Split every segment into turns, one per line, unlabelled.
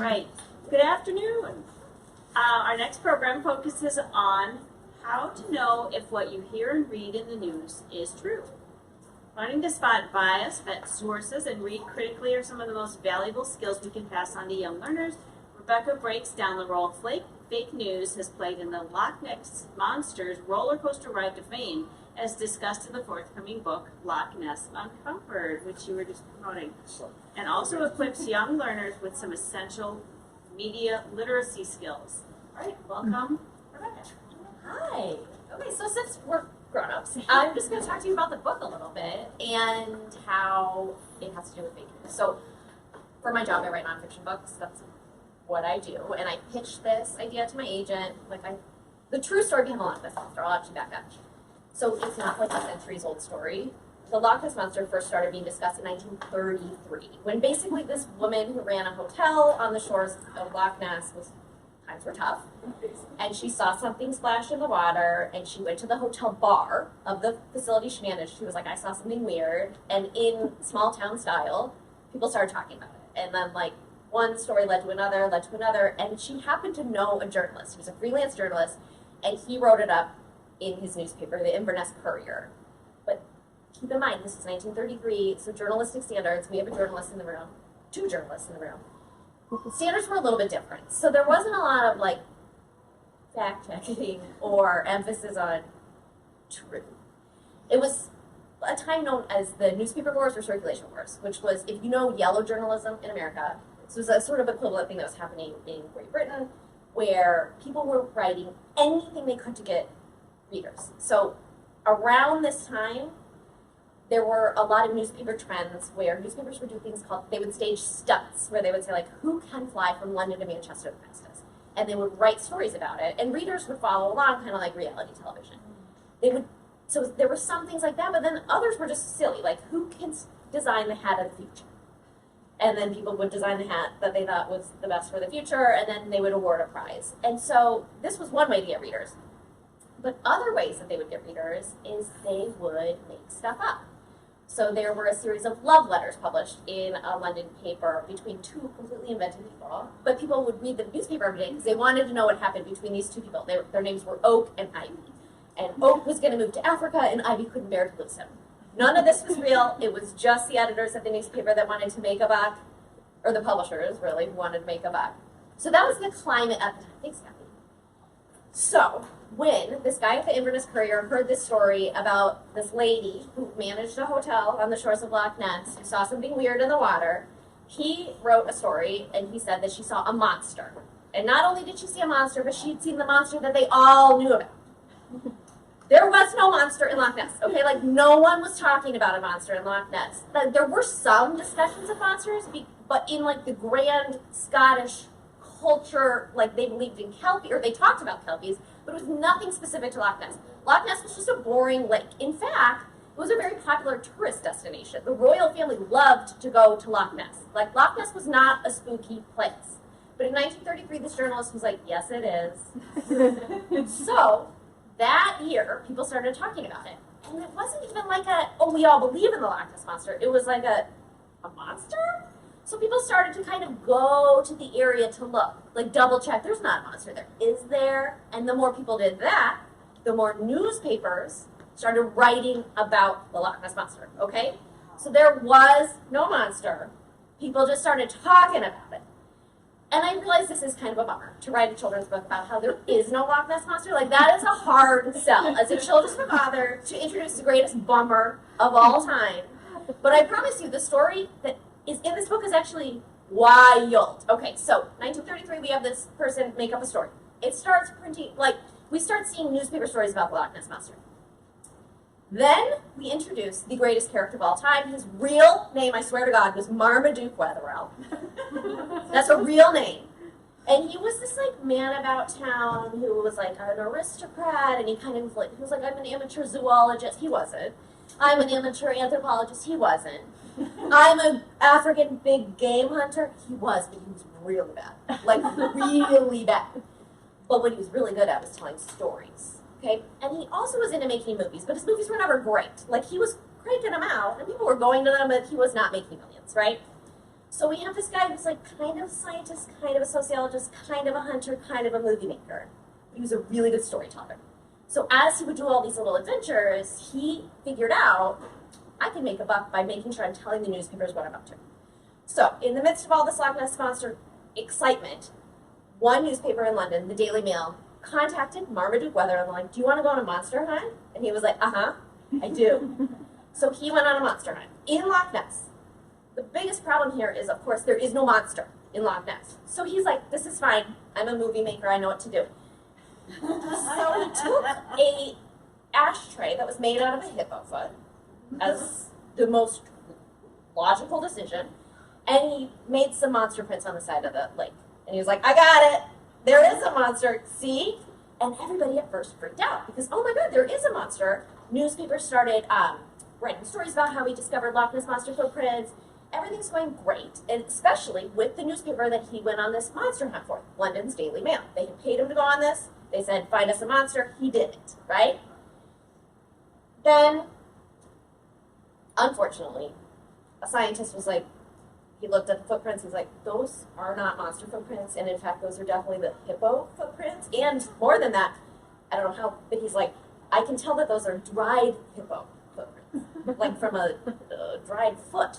right. Good afternoon. Our next program focuses on how to know if what you hear and read in the news is true. Learning to spot bias, vet sources, and read critically are some of the most valuable skills we can pass on to young learners. Rebecca breaks down the role fake news has played in the Loch Ness Monster's roller coaster ride to fame, as discussed in the forthcoming book, Loch Ness Uncovered, which you were just promoting, and also equips young learners with some essential media literacy skills. All right, welcome, Rebecca.
Hi. Okay, so since we're grown-ups, I'm just going to talk to you about the book a little bit and how it has to do with fake news. So, for my job, I write nonfiction books. That's what I do, and I pitched this idea to my agent. The true story behind the Loch Ness Monster. I'll actually back up. So it's not like a centuries-old story. The Loch Ness Monster first started being discussed in 1933, when basically this woman who ran a hotel on the shores of Loch Ness times were tough, and she saw something splash in the water, and she went to the hotel bar of the facility she managed. She was like, I saw something weird, and in small town style, people started talking about it. And then one story led to another, and she happened to know a journalist. He was a freelance journalist, and he wrote it up in his newspaper, the Inverness Courier. But keep in mind, this is 1933, so journalistic standards, we have a journalist in the room, two journalists in the room. Standards were a little bit different. So there wasn't a lot of fact-checking or emphasis on truth. It was a time known as the newspaper wars or circulation wars, which was, if you know yellow journalism in America, this was a sort of equivalent thing that was happening in Great Britain, where people were writing anything they could to get readers. So around this time, there were a lot of newspaper trends where newspapers would do things called, they would stage stunts, where they would say who can fly from London to Manchester the fastest? And they would write stories about it, and readers would follow along, kind of like reality television. So there were some things like that, but then others were just silly, who can design the hat of the future? And then people would design the hat that they thought was the best for the future, and then they would award a prize. And so this was one way to get readers. But other ways that they would get readers is they would make stuff up. So there were a series of love letters published in a London paper between two completely invented people. But people would read the newspaper every day because they wanted to know what happened between these two people. Their names were Oak and Ivy. And Oak was going to move to Africa, and Ivy couldn't bear to lose him. None of this was real. It was just the editors of the newspaper that wanted to make a buck, or the publishers, really, who wanted to make a buck. So that was the climate at the time. Thanks, Kathy. So when this guy at the Inverness Courier heard this story about this lady who managed a hotel on the shores of Loch Ness, who saw something weird in the water, he wrote a story, and he said that she saw a monster. And not only did she see a monster, but she'd seen the monster that they all knew about. There was no monster in Loch Ness, okay? No one was talking about a monster in Loch Ness. There were some discussions of monsters, but in, the grand Scottish culture, they believed in Kelpie, or they talked about Kelpies, but it was nothing specific to Loch Ness. Loch Ness was just a boring lake. In fact, it was a very popular tourist destination. The royal family loved to go to Loch Ness. Loch Ness was not a spooky place. But in 1933, this journalist was like, yes, it is. So that year, people started talking about it. And it wasn't even we all believe in the Loch Ness Monster. It was a monster? So people started to kind of go to the area to look, double check. There's not a monster there. Is there? And the more people did that, the more newspapers started writing about the Loch Ness Monster, okay? So there was no monster. People just started talking about it. And I realize this is kind of a bummer to write a children's book about how there is no Loch Ness Monster. That is a hard sell as a children's book author to introduce the greatest bummer of all time. But I promise you, the story that is in this book is actually wild. Okay, so 1933, we have this person make up a story. It starts printing, we start seeing newspaper stories about the Loch Ness Monster. Then we introduce the greatest character of all time. His real name, I swear to God, was Marmaduke Wetherell. That's a real name. And he was this man about town who was an aristocrat, and he kind of he was I'm an amateur zoologist. He wasn't. I'm an amateur anthropologist. He wasn't. I'm an African big game hunter. He was, but he was really bad. Really bad. But what he was really good at was telling stories. Okay? And he also was into making movies, but his movies were never great. He was cranking them out, and people were going to them, but he was not making millions, right? So we have this guy who's like kind of a scientist, kind of a sociologist, kind of a hunter, kind of a movie maker. He was a really good storyteller. So as he would do all these little adventures, he figured out, I can make a buck by making sure I'm telling the newspapers what I'm up to. So in the midst of all this Loch Ness Monster excitement, one newspaper in London, the Daily Mail, contacted Marmaduke Weatherall and like, do you want to go on a monster hunt? And he was like, uh-huh, I do. So he went on a monster hunt in Loch Ness. The biggest problem here is, of course, there is no monster in Loch Ness. So he's like, this is fine. I'm a movie maker. I know what to do. So he took a ashtray that was made out of a hippo foot as the most logical decision, and he made some monster prints on the side of the lake. And he was like, I got it. There is a monster. See? And everybody at first freaked out because, oh my God, there is a monster. Newspapers started writing stories about how he discovered Loch Ness Monster footprints. Everything's going great, and especially with the newspaper that he went on this monster hunt for, London's Daily Mail. They had paid him to go on this. They said, find us a monster. He did it, right? Then, unfortunately, a scientist was like, he looked at the footprints, he's like, those are not monster footprints, and in fact, those are definitely the hippo footprints, and more than that, I don't know how, but he's like, I can tell that those are dried hippo footprints, like from a dried foot.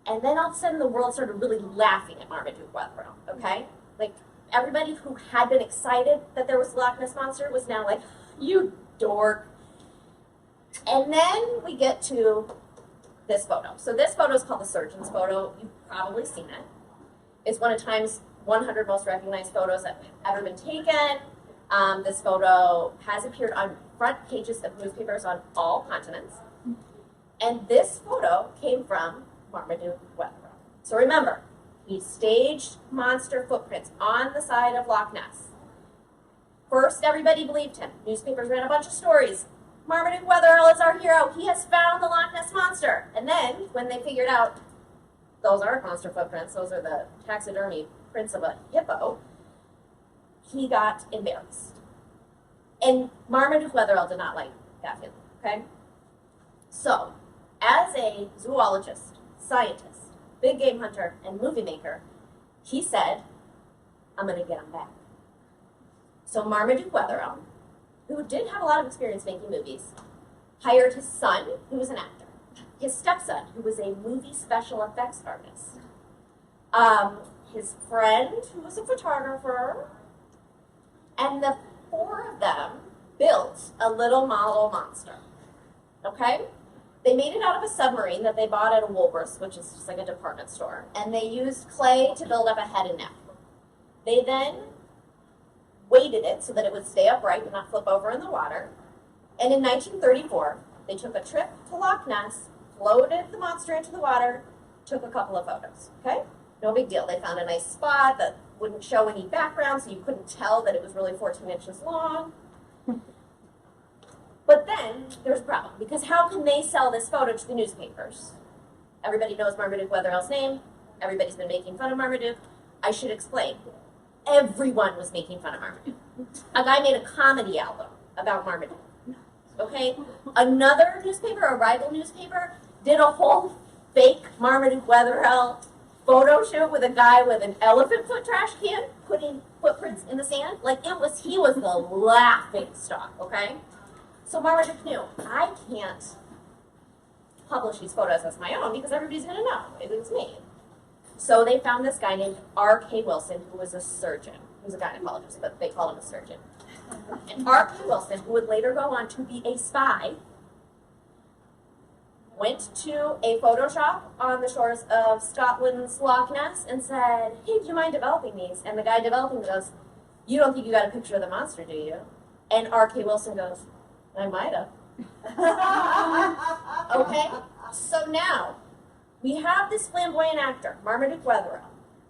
And then all of a sudden, the world started really laughing at Marmaduke Weatherall, okay? Like, everybody who had been excited that there was a Loch Ness Monster was now like, you dork. And then we get to this photo. So this photo is called the surgeon's photo. You've probably seen it. It's one of Time's 100 most recognized photos that have ever been taken. This photo has appeared on front pages of newspapers on all continents. And this photo came from Marmaduke Weatherall. So remember, he staged monster footprints on the side of Loch Ness. First, everybody believed him. Newspapers ran a bunch of stories. Marmaduke Weatherall is our hero. He has found the Loch Ness Monster. And then, when they figured out those aren't monster footprints, those are the taxidermy prints of a hippo, he got embarrassed. And Marmaduke Weatherall did not like that feeling, okay? So, as a zoologist, scientist, big game hunter, and movie maker, he said, I'm going to get him back. So Marmaduke Weatherall, who did have a lot of experience making movies, hired his son, who was an actor, his stepson, who was a movie special effects artist, his friend, who was a photographer, and the four of them built a little model monster, okay? They made it out of a submarine that they bought at a Woolworths, which is just like a department store, and they used clay to build up a head and neck. They then weighted it so that it would stay upright and not flip over in the water, and in 1934, they took a trip to Loch Ness, floated the monster into the water, took a couple of photos, okay? No big deal. They found a nice spot that wouldn't show any background, so you couldn't tell that it was really 14 inches long. But then there's a problem, because how can they sell this photo to the newspapers? Everybody knows Marmaduke Weatherall's name. Everybody's been making fun of Marmaduke. I should explain. Everyone was making fun of Marmaduke. A guy made a comedy album about Marmaduke. Okay? Another newspaper, a rival newspaper, did a whole fake Marmaduke Weatherall photo shoot with a guy with an elephant foot trash can putting footprints in the sand. Like, he was the laughing stock, okay? So Marmaduke knew, I can't publish these photos as my own because everybody's going to know it was me. So they found this guy named R.K. Wilson, who was a surgeon. He was a gynecologist, but they called him a surgeon. And R.K. Wilson, who would later go on to be a spy, went to a photo shop on the shores of Scotland's Loch Ness and said, hey, do you mind developing these? And the guy developing goes, you don't think you got a picture of the monster, do you? And R.K. Wilson goes, I might have. Okay? So now, we have this flamboyant actor, Marmaduke Weatherall,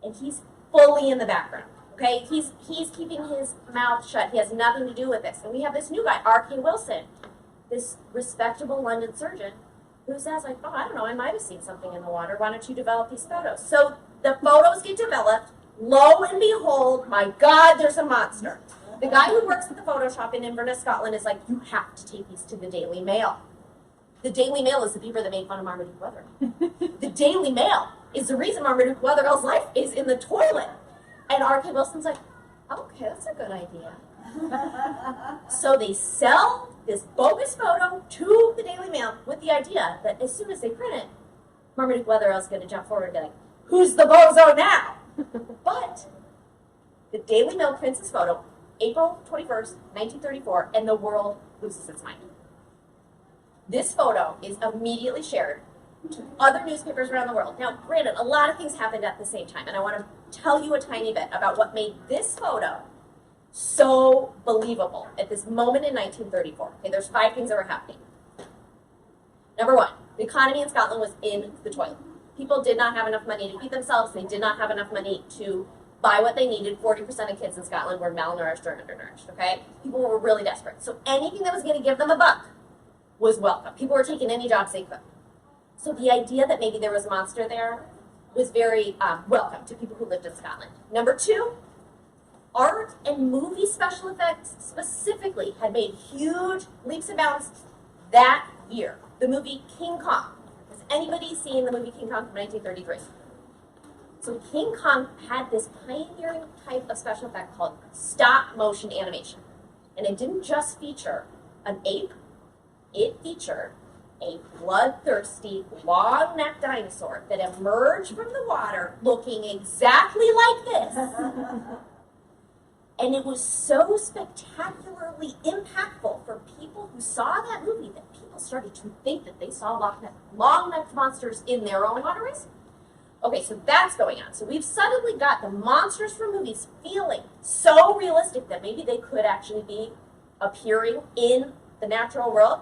and he's fully in the background. Okay? He's keeping his mouth shut. He has nothing to do with this. And we have this new guy, R.K. Wilson, this respectable London surgeon, who says, like, oh, I don't know, I might have seen something in the water. Why don't you develop these photos? So the photos get developed. Lo and behold, my God, there's a monster. The guy who works at the photo shop in Inverness, Scotland, is like, you have to take these to the Daily Mail. The Daily Mail is the paper that made fun of Marmaduke Weatherall. The Daily Mail is the reason Marmaduke Weatherall's life is in the toilet. And R.K. Wilson's like, okay, that's a good idea. So they sell this bogus photo to the Daily Mail with the idea that as soon as they print it, Marmaduke Weatherall's going to jump forward and be like, who's the bozo now? But the Daily Mail prints this photo April 21st, 1934, and the world loses its mind. This photo is immediately shared to other newspapers around the world. Now, granted, a lot of things happened at the same time, and I want to tell you a tiny bit about what made this photo so believable at this moment in 1934. Okay, there's 5 things that were happening. Number 1, the economy in Scotland was in the toilet. People did not have enough money to feed themselves. They did not have enough money to buy what they needed. 40% of kids in Scotland were malnourished or undernourished, okay? People were really desperate. So anything that was going to give them a buck was welcome. People were taking any jobs they could. So the idea that maybe there was a monster there was very welcome to people who lived in Scotland. Number 2, art and movie special effects specifically had made huge leaps and bounds that year. The movie King Kong. Has anybody seen the movie King Kong from 1933? So King Kong had this pioneering type of special effect called stop motion animation. And it didn't just feature an ape, it featured a bloodthirsty, long-necked dinosaur that emerged from the water looking exactly like this. And it was so spectacularly impactful for people who saw that movie that people started to think that they saw long-necked monsters in their own waterways. Okay, so that's going on. So we've suddenly got the monsters from movies feeling so realistic that maybe they could actually be appearing in the natural world.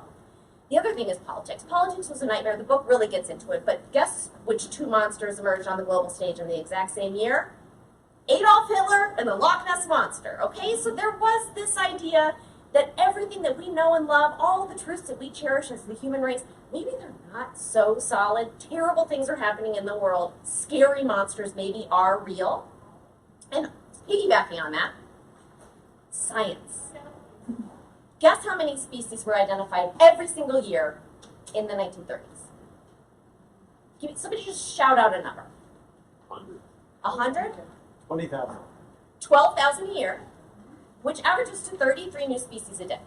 The other thing is politics. Politics was a nightmare. The book really gets into it, but guess which 2 monsters emerged on the global stage in the exact same year? Adolf Hitler and the Loch Ness Monster, okay? So there was this idea that everything that we know and love, all the truths that we cherish as the human race, maybe they're not so solid. Terrible things are happening in the world. Scary monsters maybe are real. And piggybacking on that, science. Guess how many species were identified every single year in the 1930s? Somebody just shout out a number.
100.
100?
20,000.
12,000 a year, which averages to 33 new species a day.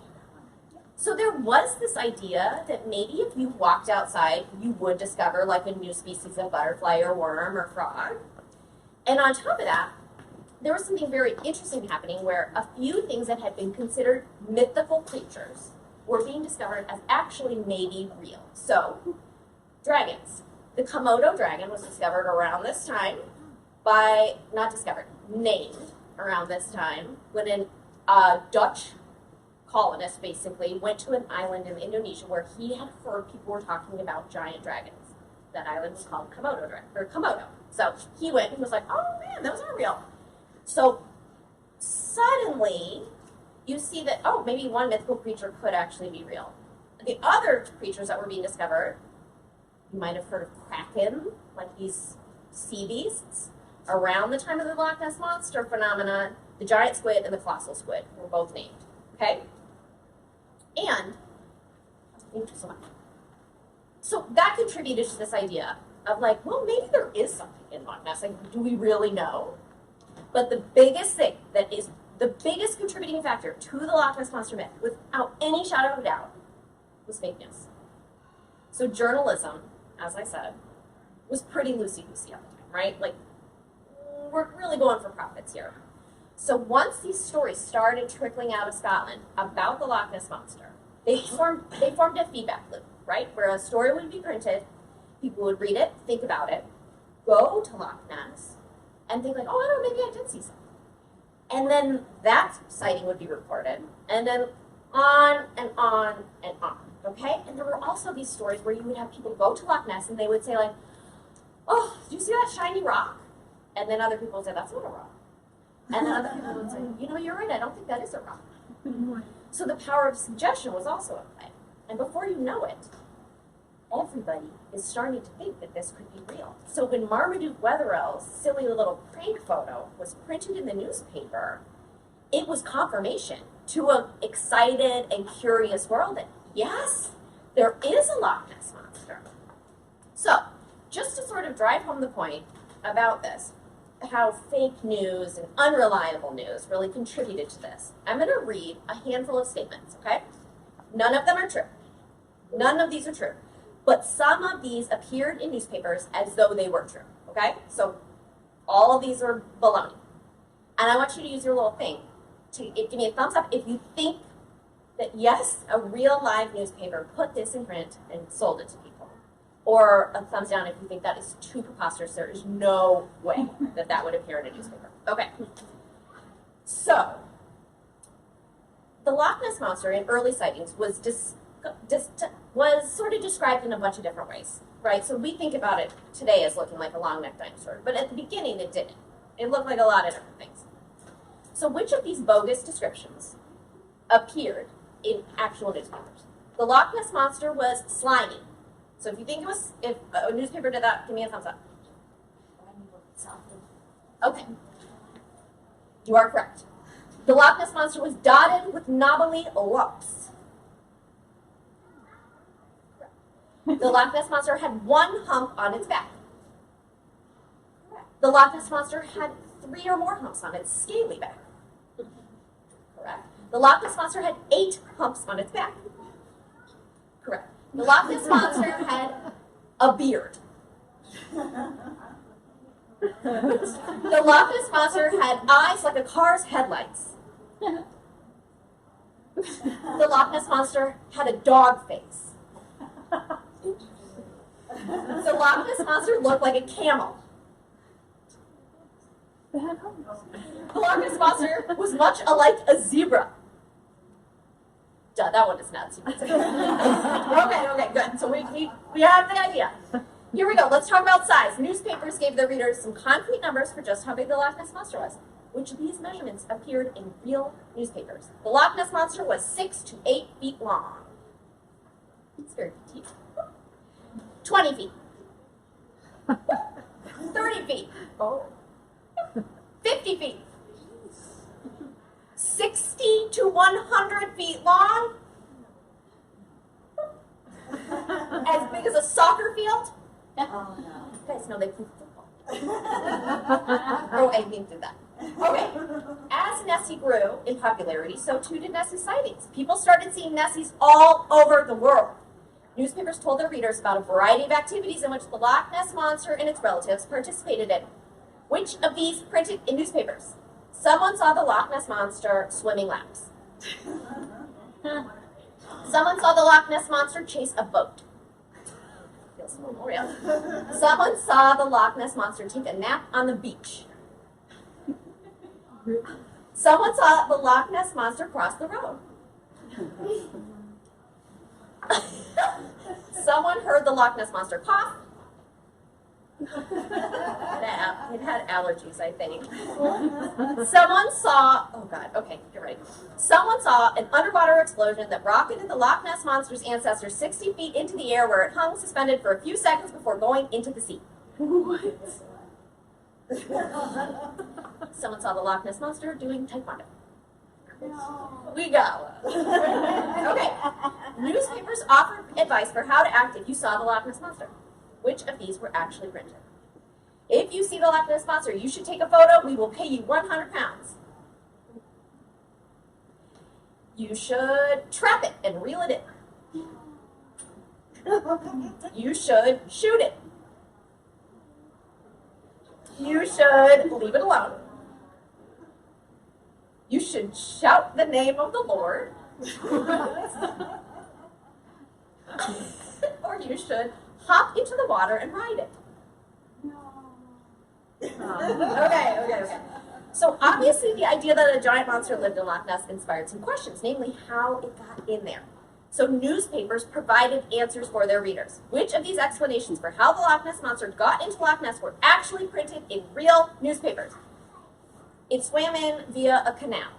So there was this idea that maybe if you walked outside, you would discover like a new species of butterfly or worm or frog. And on top of that, there was something very interesting happening where a few things that had been considered mythical creatures were being discovered as actually maybe real. So, dragons. The Komodo dragon was discovered around this time named around this time when a Dutch colonist basically went to an island in Indonesia where he had heard people were talking about giant dragons. That island was called Komodo. So he went and was like, oh man, those are real. So suddenly you see that, oh, maybe one mythical creature could actually be real. The other creatures that were being discovered, you might have heard of kraken, like these sea beasts. Around the time of the Loch Ness Monster phenomenon, the giant squid and the colossal squid were both named. Okay? And, thank you so much. So that contributed to this idea of like, well, maybe there is something in Loch Ness. Like, do we really know? But the biggest thing that is the biggest contributing factor to the Loch Ness Monster myth, without any shadow of a doubt, was fake news. So journalism, as I said, was pretty loosey-goosey at the time, right? Like, we're really going for profits here. So once these stories started trickling out of Scotland about the Loch Ness Monster, they formed a feedback loop, right? Where a story would be printed, people would read it, think about it, go to Loch Ness, and think like, oh, I don't know, maybe I did see something. And then that sighting would be reported, and then on and on and on, okay? And there were also these stories where you would have people go to Loch Ness and they would say like, oh, did you see that shiny rock? And then other people would say, that's not a rock. And then other people would say, you know, you're right, I don't think that is a rock. So the power of suggestion was also at play. And before you know it, everybody is starting to think that this could be real. So when Marmaduke Weatherall's silly little prank photo was printed in the newspaper, it was confirmation to an excited and curious world that, yes, there is a Loch Ness Monster. So, just to sort of drive home the point about this, how fake news and unreliable news really contributed to this, I'm going to read a handful of statements, okay? None of them are true. None of these are true. But some of these appeared in newspapers as though they were true, okay? So all of these are baloney. And I want you to use your little thing to give me a thumbs up if you think that, yes, a real live newspaper put this in print and sold it to people. Or a thumbs down if you think that is too preposterous. There is no way that that would appear in a newspaper. Okay. So, the Loch Ness Monster in early sightings was sort of described in a bunch of different ways, right? So we think about it today as looking like a long-necked dinosaur, but at the beginning it didn't. It looked like a lot of different things. So which of these bogus descriptions appeared in actual newspapers? The Loch Ness Monster was slimy. So if you think if a newspaper did that, give me a thumbs up. Okay. You are correct. The Loch Ness Monster was dotted with knobbly lumps. The Loch Ness Monster had one hump on its back. The Loch Ness Monster had 3 or more humps on its scaly back. Correct. The Loch Ness Monster had 8 humps on its back. Correct. The Loch Ness Monster had a beard. The Loch Ness Monster had eyes like a car's headlights. The Loch Ness Monster had a dog face. The Loch Ness Monster looked like a camel. The Loch Ness Monster was much alike a zebra. Duh, that one is nuts. Okay, good. So we have the idea. Here we go. Let's talk about size. Newspapers gave their readers some concrete numbers for just how big the Loch Ness Monster was. Which of these measurements appeared in real newspapers? The Loch Ness Monster was 6 to 8 feet long. It's very petite. 20 feet. 30 feet. Oh. 50 feet. 60 to 100 feet long. As big as a soccer field.
Oh, no.
You guys know they play football. Oh, I didn't do that. Okay. As Nessie grew in popularity, so too did Nessie sightings. People started seeing Nessies all over the world. Newspapers told their readers about a variety of activities in which the Loch Ness Monster and its relatives participated in. Which of these printed in newspapers? Someone saw the Loch Ness Monster swimming laps. Someone saw the Loch Ness Monster chase a boat. Feels more real. Someone saw the Loch Ness Monster take a nap on the beach. Someone saw the Loch Ness Monster cross the road. Someone heard the Loch Ness Monster cough. It had allergies, I think. Someone saw, oh God, okay, you're right. Someone saw an underwater explosion that rocketed the Loch Ness Monster's ancestors 60 feet into the air where it hung suspended for a few seconds before going into the sea. What? Someone saw the Loch Ness Monster doing taekwondo. No. We go. Okay. Newspapers offered advice for how to act if you saw the Loch Ness Monster. Which of these were actually printed? If you see the Loch Ness Monster, you should take a photo. We will pay you 100 pounds. You should trap it and reel it in. You should shoot it. You should leave it alone. You should shout the name of the Lord. Or you should hop into the water and ride it. Okay. So obviously the idea that a giant monster lived in Loch Ness inspired some questions, namely how it got in there. So newspapers provided answers for their readers. Which of these explanations for how the Loch Ness Monster got into Loch Ness were actually printed in real newspapers? It swam in via a canal.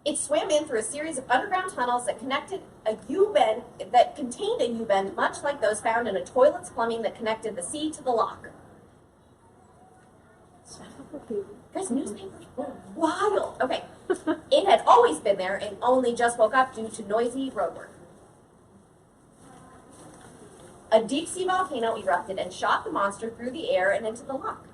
It swam in through a series of underground tunnels that connected a U-bend that contained a U-bend much like those found in a toilet's plumbing that connected the sea to the loch. Guys, newspapers were wild. Okay, it had always been there and only just woke up due to noisy road work. A deep sea volcano erupted and shot the monster through the air and into the loch.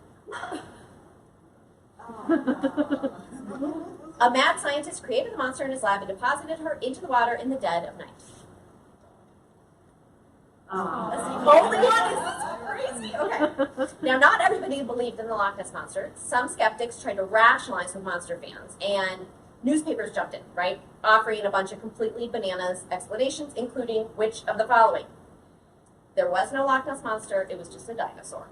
A mad scientist created the monster in his lab and deposited her into the water in the dead of night. That's the only one. Is crazy. Okay. Now, not everybody believed in the Loch Ness Monster. Some skeptics tried to rationalize with monster fans, and newspapers jumped in, right? Offering a bunch of completely bananas explanations, including which of the following. There was no Loch Ness Monster, it was just a dinosaur.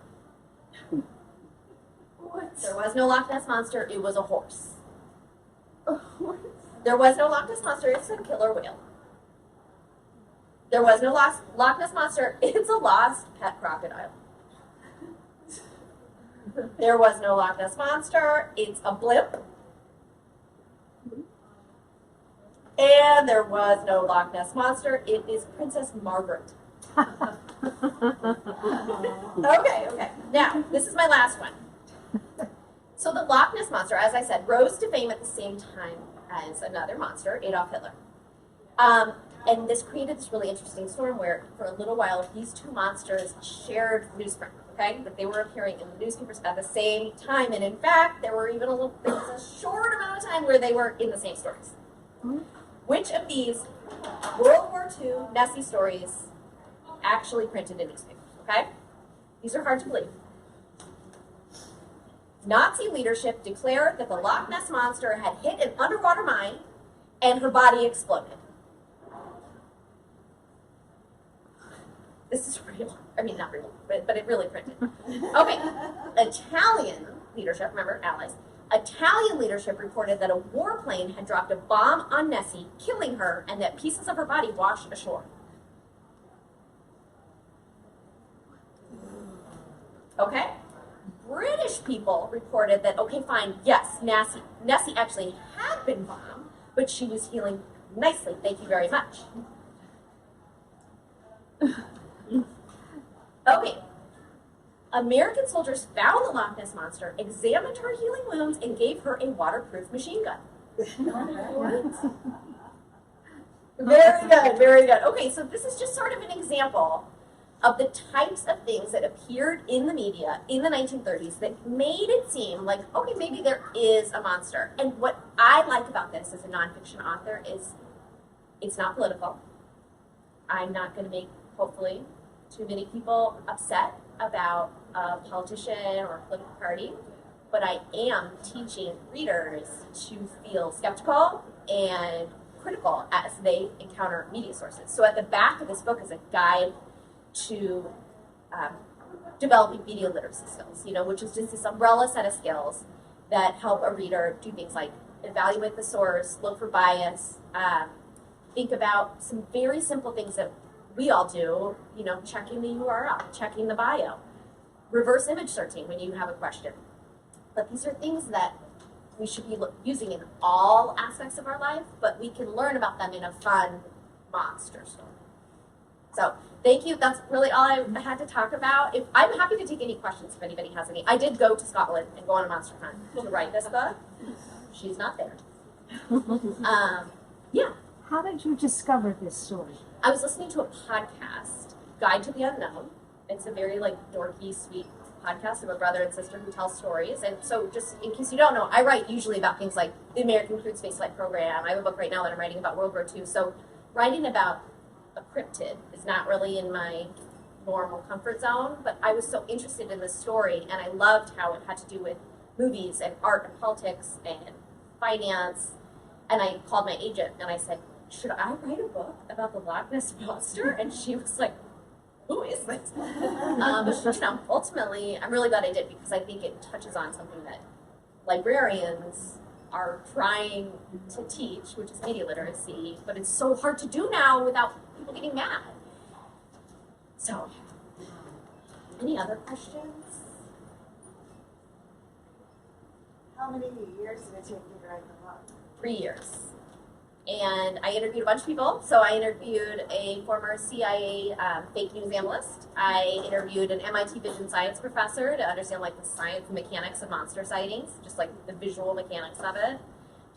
What?
There was no Loch Ness Monster, it was a horse. There was no Loch Ness Monster, it's a killer whale. There was no Loch Ness Monster, it's a lost pet crocodile. There was no Loch Ness Monster, it's a blimp. And there was no Loch Ness Monster, it is Princess Margaret. Okay. Now, this is my last one. So the Loch Ness Monster, as I said, rose to fame at the same time as another monster, Adolf Hitler. And this created this really interesting storm where, for a little while, these two monsters shared newsprint, okay? That they were appearing in the newspapers at the same time. And in fact, there was a short amount of time where they were in the same stories. Which of these World War II Nessie stories actually printed in newspapers, okay? These are hard to believe. Nazi leadership declared that the Loch Ness Monster had hit an underwater mine and her body exploded. This is real. I mean, not real, but it really printed. Okay. Italian leadership, remember, allies. Italian leadership reported that a warplane had dropped a bomb on Nessie, killing her, and that pieces of her body washed ashore. Okay? British people reported that, okay, fine, yes, Nessie actually had been bombed, but she was healing nicely. Thank you very much. Okay. American soldiers found the Loch Ness Monster, examined her healing wounds, and gave her a waterproof machine gun. Very good, very good. Okay, so this is just sort of an example of the types of things that appeared in the media in the 1930s that made it seem like, okay, maybe there is a monster. And what I like about this as a nonfiction author is it's not political. I'm not going to make, hopefully, too many people upset about a politician or a political party, but I am teaching readers to feel skeptical and critical as they encounter media sources. So at the back of this book is a guide to developing media literacy skills, which is just this umbrella set of skills that help a reader do things like evaluate the source, look for bias, think about some very simple things that we all do, checking the URL, checking the bio, reverse image searching when you have a question. But these are things that we should be using in all aspects of our life, but we can learn about them in a fun monster story. So thank you. That's really all I had to talk about. I'm happy to take any questions if anybody has any. I did go to Scotland and go on a monster hunt to write this book. She's not there. Yeah.
How did you discover this story?
I was listening to a podcast, Guide to the Unknown. It's a very dorky, sweet podcast of a brother and sister who tell stories. And so just in case you don't know, I write usually about things like the American Crewed Spaceflight Program. I have a book right now that I'm writing about World War II. So writing about a cryptid is not really in my normal comfort zone, but I was so interested in this story, and I loved how it had to do with movies and art and politics and finance. And I called my agent and I said, should I write a book about the Loch Ness Monster? And she was like, who is this? But ultimately, I'm really glad I did, because I think it touches on something that librarians are trying to teach, which is media literacy, but it's so hard to do now without people getting mad. So, any other questions?
How many years did it take you to write the book?
3 years. And I interviewed a bunch of people. So I interviewed a former CIA fake news analyst. I interviewed an MIT vision science professor to understand the science and mechanics of monster sightings, just the visual mechanics of it.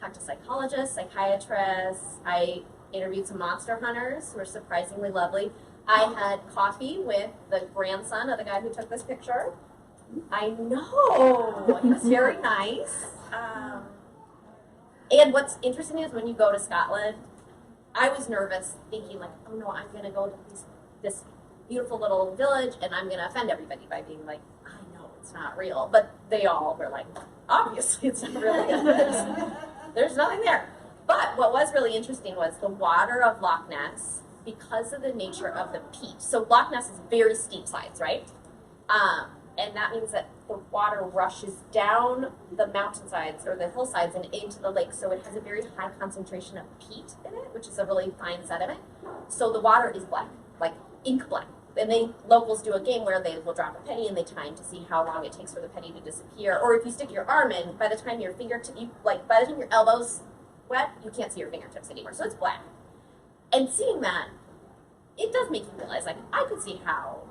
Talked to psychologists, psychiatrists. I interviewed some monster hunters who were surprisingly lovely. I had coffee with the grandson of the guy who took this picture. I know, he was very nice. And what's interesting is when you go to Scotland, I was nervous thinking like, oh no, I'm going to go to this beautiful little village and I'm going to offend everybody by being like, I know it's not real. But they all were like, obviously it's not really. There's nothing there. But what was really interesting was the water of Loch Ness, because of the nature of the peat. So Loch Ness is very steep sides, right? And that means that the water rushes down the mountainsides or the hillsides and into the lake. So it has a very high concentration of peat in it, which is a really fine sediment. So the water is black, like ink black. And locals do a game where they will drop a penny and they time to see how long it takes for the penny to disappear. Or if you stick your arm in, by the time your elbow's wet, you can't see your fingertips anymore. So it's black. And seeing that, it does make you realize, like, I could see how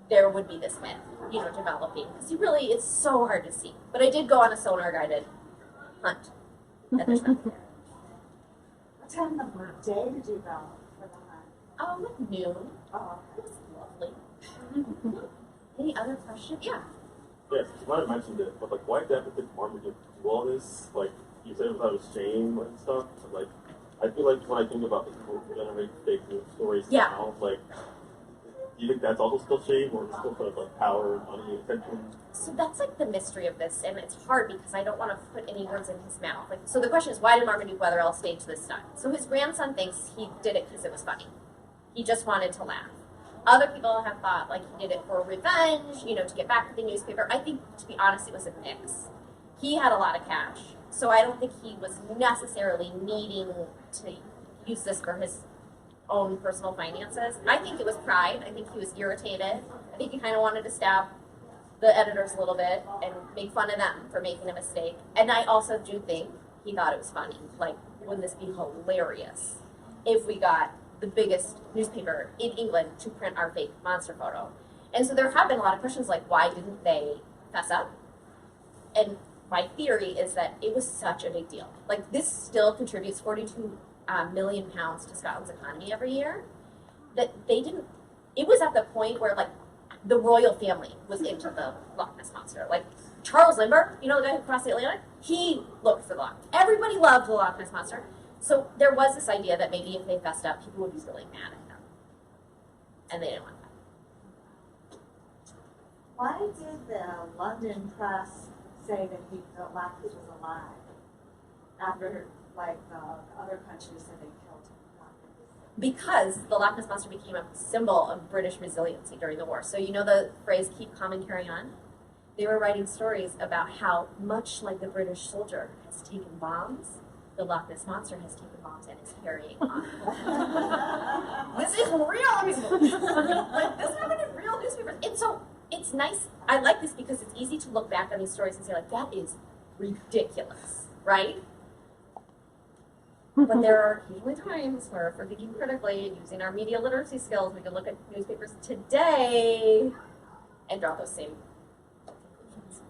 there would be this myth, developing. Because it's so hard to see. But I did go on a sonar guided hunt at the time.
What time of the day did you go for the hunt?
Like noon.
Oh,
It was lovely. Any other questions? Yeah.
Yes, you might have mentioned it, but like, why did the Marmaduke do all this? Like, you said it was out of shame and stuff. But, like, I feel like when I think about the people who generate fake news stories now, like, do you think that's also still shame, or still sort of like power, money, attention?
So that's like the mystery of this, and it's hard because I don't want to put any words in his mouth. Like, so the question is, why did Marmaduke Wetherell stage this stunt? So his grandson thinks he did it because it was funny. He just wanted to laugh. Other people have thought like he did it for revenge, to get back at the newspaper. I think, to be honest, it was a mix. He had a lot of cash, so I don't think he was necessarily needing to use this for his own personal finances. I think it was pride. I think he was irritated. I think he kind of wanted to stab the editors a little bit and make fun of them for making a mistake. And I also do think he thought it was funny. Like, wouldn't this be hilarious if we got the biggest newspaper in England to print our fake monster photo? And so there have been a lot of questions like, why didn't they fess up? And my theory is that it was such a big deal. Like, this still contributes 42 million pounds to Scotland's economy every year, that they didn't, it was at the point where, like, the royal family was into the Loch Ness Monster. Like, Charles Lindbergh, the guy who crossed the Atlantic, he looked for the Loch. Everybody loved the Loch Ness Monster. So there was this idea that maybe if they fessed up, people would be really mad at them. And they didn't want that.
why did the London press say that the Loch Ness was alive after, like, the other countries said they killed him?
Because the Loch Ness Monster became a symbol of British resiliency during the war. So you know the phrase, keep calm and carry on? They were writing stories about how, much like the British soldier has taken bombs, the Loch Ness Monster has taken bombs and is carrying on. This is real. Like, this happened in real newspapers. And so it's nice. I like this because it's easy to look back on these stories and say, like, that is ridiculous, right? But there are occasionally times where, if we're thinking critically and using our media literacy skills, we can look at newspapers today and draw those same conclusions.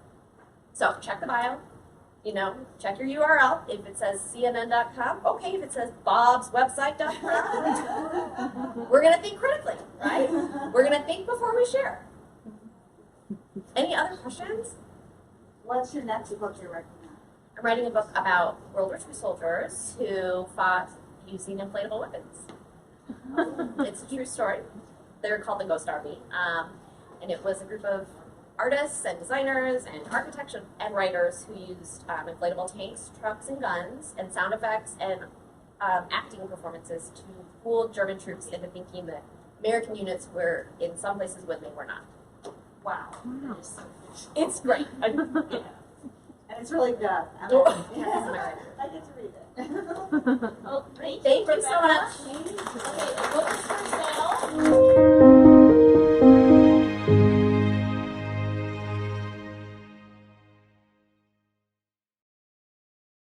So check the bio, check your URL. If it says CNN.com, okay. If it says Bob'sWebsite.com, we're going to think critically, right? We're going to think before we share. Any other questions?
What's your next book you're working on?
I'm writing a book about World War II soldiers who fought using inflatable weapons. It's a true story. They're called the Ghost Army. And it was a group of artists and designers and architects and writers who used inflatable tanks, trucks, and guns, and sound effects and acting performances to fool German troops into thinking that American units were in some places when they were not.
Wow.
It's great.
And it's really good.
Yeah,
I get to read it.
Well,
Thank you so much.
Okay, the book is for sale.